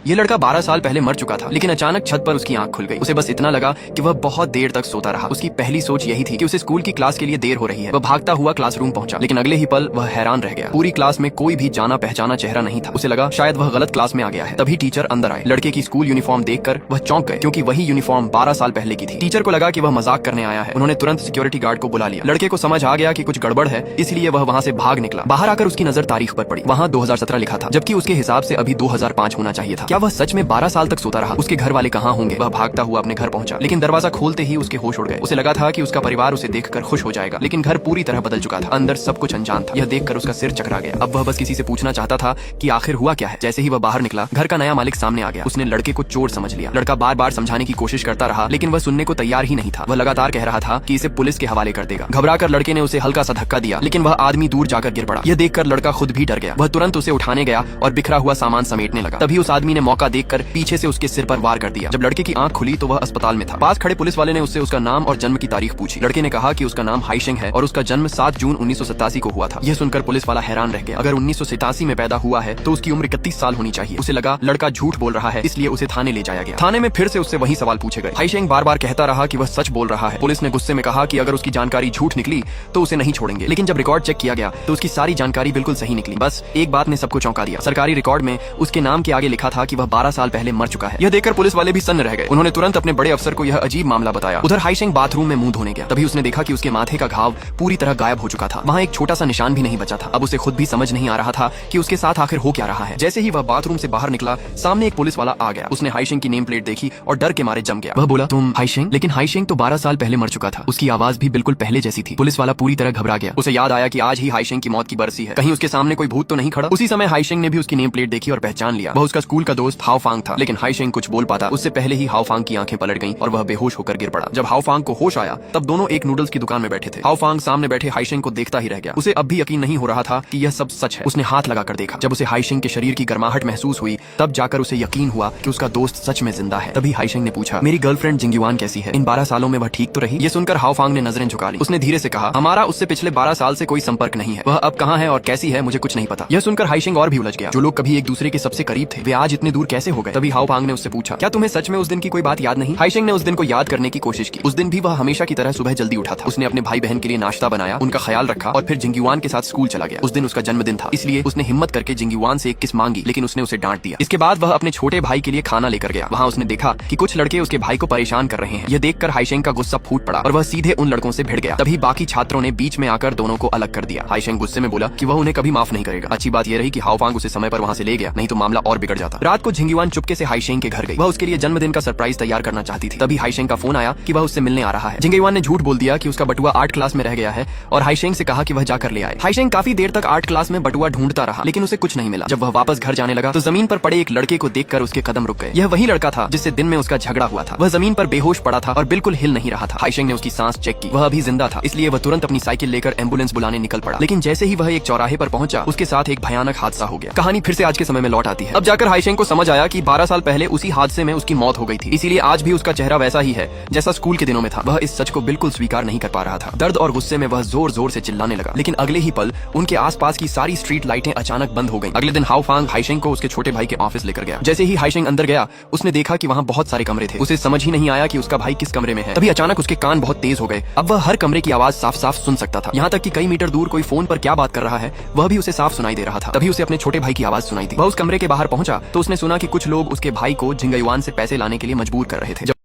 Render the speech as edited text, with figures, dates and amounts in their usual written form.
ये लड़का 12 साल पहले मर चुका था, लेकिन अचानक छत पर उसकी आंख खुल गई। उसे बस इतना लगा कि वह बहुत देर तक सोता रहा। उसकी पहली सोच यही थी कि उसे स्कूल की क्लास के लिए देर हो रही है। वह भागता हुआ क्लासरूम पहुंचा, लेकिन अगले ही पल वह हैरान रह गया। पूरी क्लास में कोई भी जाना पहचाना चेहरा नहीं था। उसे लगा शायद वह गलत क्लास में आ गया है। तभी टीचर अंदर आए। लड़के की स्कूल यूनिफॉर्म देखकर वह चौंक गए, क्योंकि वही यूनिफॉर्म 12 साल पहले की थी। टीचर को लगा कि वह मजाक करने आया है। उन्होंने तुरंत सिक्योरिटी गार्ड को बुला लिया। लड़के को समझ आ गया कि कुछ गड़बड़ है, इसलिए वह वहां से भाग निकला। बाहर आकर उसकी नजर तारीख पर पड़ी। वहां 2017 लिखा था, जबकि उसके हिसाब से अभी 2005 होना चाहिए था। क्या वह सच में 12 साल तक सोता रहा? उसके घर वाले कहाँ होंगे? वह भागता हुआ अपने घर पहुंचा, लेकिन दरवाजा खोलते ही उसके होश उड़ गए। उसे लगा था कि उसका परिवार उसे देखकर खुश हो जाएगा, लेकिन घर पूरी तरह बदल चुका था। अंदर सब कुछ अनजान था। यह देखकर उसका सिर चकरा गया। अब वह बस किसी से पूछना चाहता था कि आखिर हुआ क्या है। जैसे ही वह बाहर निकला, घर का नया मालिक सामने आ गया। उसने लड़के को चोर समझ लिया। लड़का बार बार समझाने की कोशिश करता रहा, लेकिन वह सुनने को तैयार ही नहीं था। वह लगातार कह रहा था कि इसे पुलिस के हवाले कर देगा। घबराकर लड़के ने उसे हल्का सा धक्का दिया, लेकिन वह आदमी दूर जाकर गिर पड़ा। यह देखकर लड़का खुद भी डर गया। वह तुरंत उसे उठाने गया और बिखरा हुआ सामान समेटने लगा। तभी उस आदमी ने मौका देखकर पीछे से उसके सिर पर वार कर दिया। जब लड़के की आंख खुली तो वह अस्पताल में था। पास खड़े पुलिस वाले ने उससे उसका नाम और जन्म की तारीख पूछी। लड़के ने कहा कि उसका नाम हाइशेंग है और उसका जन्म 7 जून 1987 को हुआ था। यह सुनकर पुलिस वाला हैरान रह गया। अगर 1987 में पैदा हुआ है तो उसकी उम्र 31 साल होनी चाहिए। उसे लगा लड़का झूठ बोल रहा है, इसलिए उसे थाने ले जाया गया। थाने में फिर से उससे वही सवाल पूछे गए। हाइशेंग बार बार कहता रहा कि वह सच बोल रहा है। पुलिस ने गुस्से में कहा कि अगर उसकी जानकारी झूठ निकली तो उसे नहीं छोड़ेंगे, लेकिन जब रिकॉर्ड चेक किया गया तो उसकी सारी जानकारी बिल्कुल सही निकली। बस एक बात ने सबको चौंका दिया। सरकारी रिकॉर्ड में उसके नाम के आगे लिखा था कि वह 12 साल पहले मर चुका है। यह देखकर पुलिस वाले भी सन्न रह गए। उन्होंने तुरंत अपने बड़े अफसर को यह अजीब मामला बताया। उधर हाइशेंग बाथरूम में मुंह धोने गया। तभी उसने देखा कि उसके माथे का घाव पूरी तरह गायब हो चुका था। वहाँ एक छोटा सा निशान भी नहीं बचा था। अब उसे खुद भी समझ नहीं आ रहा था कि उसके साथ आखिर हो क्या रहा है। जैसे ही वह बाथरूम से बाहर निकला, सामने एक पुलिस वाला आ गया। उसने हाइशेंग की नेम प्लेट देखी और डर के मारे जम गया। वह बोला, तुम हाइशेंग? लेकिन हाइशेंग तो 12 साल पहले मर चुका था। उसकी आवाज भी बिल्कुल पहले जैसी थी। पुलिस वाला पूरी तरह घबरा गया। उसे याद आया कि आज ही हाइशेंग की मौत की बरसी है। कहीं उसके सामने कोई भूत तो नहीं खड़ा। उसी समय हाइशेंग ने भी उसकी नेम प्लेट देखी और पहचान लिया। वह उसका स्कूल का दोस्त हाओफांग था। लेकिन हाइशेंग कुछ बोल पाता उससे पहले ही हाओफांग की आंखें पलट गईं और वह बेहोश होकर गिर पड़ा। जब हाओफांग को होश आया तब दोनों एक नूडल्स की दुकान में बैठे थे। हाओफांग सामने बैठे हाइशेंग को देखता ही रह गया। उसे अब भी यकीन नहीं हो रहा था कि यह सब सच है। उसने हाथ लगाकर देखा। जब उसे हाइशेंग के शरीर की गर्माहट महसूस हुई तब जाकर उसे यकीन हुआ कि उसका दोस्त सच में जिंदा है। तभी हाइशेंग ने पूछा, मेरी गर्लफ्रेंड जिंगयुआन कैसी है? इन 12 सालों में वह ठीक तो रही? ये सुनकर हाओफांग ने नजरें झुका ली। उसने धीरे से कहा, हमारा उससे पिछले 12 साल से कोई संपर्क नहीं है। वह अब कहाँ है और कैसी है मुझे कुछ नहीं पता। यह सुनकर हाइशेंग और भी उलझ गया। जो लोग कभी एक दूसरे के सबसे करीब थे वे आज इतने दूर कैसे हो गए? तभी हाओफांग ने उससे पूछा, क्या तुम्हें सच में उस दिन की कोई बात याद नहीं? हाइशेंग ने उस दिन को याद करने की कोशिश की। उस दिन भी वह हमेशा की तरह सुबह जल्दी उठा था। उसने अपने भाई बहन के लिए नाश्ता बनाया, उनका ख्याल रखा और फिर जिंगयुआन के साथ स्कूल चला गया। उस दिन उसका जन्मदिन था, इसलिए उसने हिम्मत करके जिंगयुआन से एक किस मांगी, लेकिन उसने उसे डांट दिया। इसके बाद वह अपने छोटे भाई के लिए खाना लेकर गया। वहाँ उसने देखा कि कुछ लड़के उसके भाई को परेशान कर रहे हैं। यह देखकर हाइशेंग का गुस्सा फूट पड़ा और वह सीधे उन लड़कों से भिड़ गया। तभी बाकी छात्रों ने बीच में आकर दोनों को अलग कर दिया। हाइशेंग गुस्से में बोला कि वह उन्हें कभी माफ नहीं करेगा। अच्छी बात यह रही कि हाओफांग उसे समय पर वहाँ से ले गया, नहीं तो मामला और बिगड़ जाता। रात को जिंगयुआन चुपके से हाइशेंग के घर गई। वह उसके लिए जन्मदिन का सरप्राइज तैयार करना चाहती थी। तभी हाइशेंग का फोन आया कि वह उससे मिलने आ रहा है। जिंगयुआन ने झूठ बोल दिया कि उसका बटुआ आर्ट क्लास में रह गया है और हाइशेंग से कहा कि वह जाकर ले आए। हाइशेंग काफी देर तक आर्ट क्लास में बटुआ ढूंढता रहा, लेकिन उसे कुछ नहीं मिला। जब वह वापस घर जाने लगा तो जमीन पर पड़े एक लड़के को देखकर उसके कदम रुक गए। यह वही लड़का था जिससे दिन में उसका झगड़ा हुआ था। वह जमीन पर बेहोश पड़ा था और बिल्कुल हिल नहीं रहा था। हाइशेंग ने उसकी सांस चेक की, वह अभी जिंदा था, इसलिए वह तुरंत अपनी साइकिल लेकर एम्बुलेंस बुलाने निकल पड़ा। लेकिन जैसे ही वह एक चौराहे पर पहुंचा उसके साथ एक भयानक हादसा हो गया। कहानी फिर से आज के समय में लौट आती है। अब जाकर हाइशेंग को समझ आया कि 12 साल पहले उसी हादसे में उसकी मौत हो गई थी, इसीलिए आज भी उसका चेहरा वैसा ही है जैसा स्कूल के दिनों में था। वह इस सच को बिल्कुल स्वीकार नहीं कर पा रहा था। दर्द और गुस्से में वह जोर जोर से चिल्लाने लगा, लेकिन अगले ही पल उनके आसपास की सारी स्ट्रीट लाइटें अचानक बंद हो गईं। अगले दिन हाओफांग हाइशेंग को उसके छोटे भाई के ऑफिस लेकर गया। जैसे ही हाइशेंग अंदर गया उसने देखा कि वहाँ बहुत सारे कमरे थे। उसे समझ ही नहीं आया कि उसका भाई किस कमरे में है। तभी अचानक उसके कान बहुत तेज हो गए। अब वह हर कमरे की आवाज साफ साफ सुन सकता था, यहाँ तक कि कई मीटर दूर कोई फोन पर क्या बात कर रहा है वह भी उसे साफ सुनाई दे रहा था। तभी उसे अपने छोटे भाई की आवाज सुनाई दी। वह उस कमरे के बाहर पहुंचा तो उसने सुना कि कुछ लोग उसके भाई को जिंगयुआन से पैसे लाने के लिए मजबूर कर रहे थे।